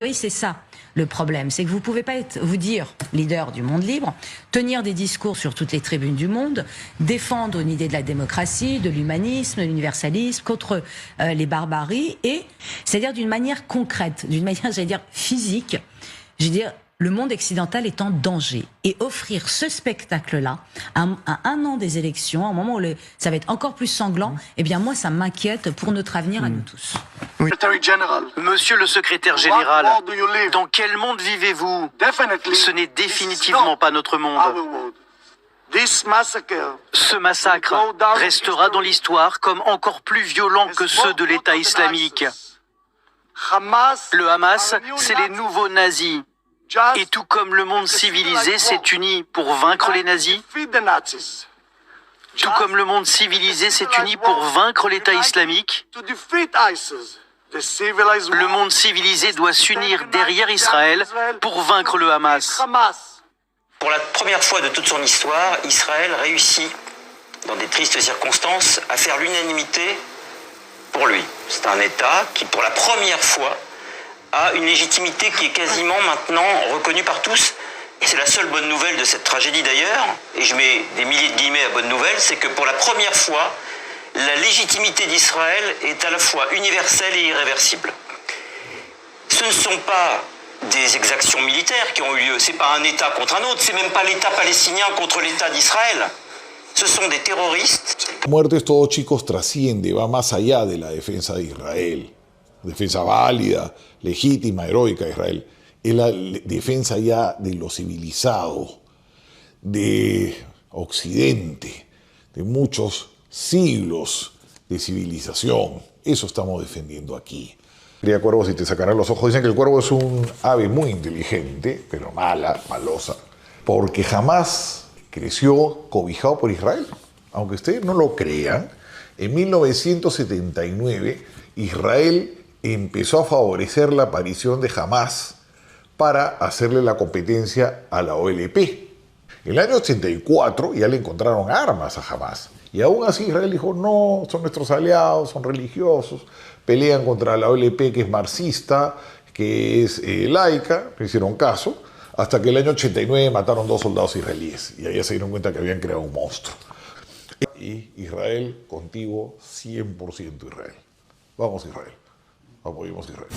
Oui, c'est ça le problème, c'est que vous ne pouvez pas vous dire leader du monde libre, tenir des discours sur toutes les tribunes du monde, défendre une idée de la démocratie, de l'humanisme, de l'universalisme contre les barbaries, et c'est-à-dire d'une manière concrète, d'une manière, j'allais dire, physique, je veux dire, le monde occidental est en danger. Et offrir ce spectacle-là, à un an des élections, à un moment où ça va être encore plus sanglant, eh bien moi, ça m'inquiète pour notre avenir à nous tous. Oui. Monsieur le secrétaire général, dans quel monde vivez-vous? Ce n'est définitivement pas notre monde. Ce massacre restera dans l'histoire comme encore plus violent que ceux de l'État islamique. Le Hamas, c'est les nouveaux nazis. Et tout comme le monde civilisé s'est uni pour vaincre les nazis, tout comme le monde civilisé s'est uni pour vaincre l'État islamique, le monde civilisé doit s'unir derrière Israël pour vaincre le Hamas. Pour la première fois de toute son histoire, Israël réussit, dans des tristes circonstances, à faire l'unanimité pour lui. C'est un État qui, pour la première fois, a une légitimité qui est quasiment maintenant reconnue par tous. Et c'est la seule bonne nouvelle de cette tragédie d'ailleurs, et je mets des milliers de guillemets à bonne nouvelle, c'est que pour la première fois, la légitimité d'Israël est à la fois universelle et irréversible. Ce ne sont pas des exactions militaires qui ont eu lieu, c'est pas un État contre un autre, c'est même pas l'État palestinien contre l'État d'Israël. Ce sont des terroristes. La muerte de estos chicos trasciende, va más allá de la defensa de Israel. Defensa válida, legítima, heroica de Israel. Es la defensa ya de lo civilizado, de Occidente, de muchos siglos de civilización. Eso estamos defendiendo aquí. Cría cuervos y te sacarán los ojos. Dicen que el cuervo es un ave muy inteligente, pero malosa, porque jamás creció cobijado por Israel. Aunque ustedes no lo crean, en 1979 Israel empezó a favorecer la aparición de Hamas para hacerle la competencia a la OLP. En el año 84 ya le encontraron armas a Hamas. Y aún así Israel dijo, no, son nuestros aliados, son religiosos, pelean contra la OLP que es marxista, que es laica, no hicieron caso, hasta que el año 89 mataron 2 soldados israelíes. Y ahí se dieron cuenta que habían creado un monstruo. Y Israel contigo, 100% Israel. Vamos Israel. Apoyemos Israel.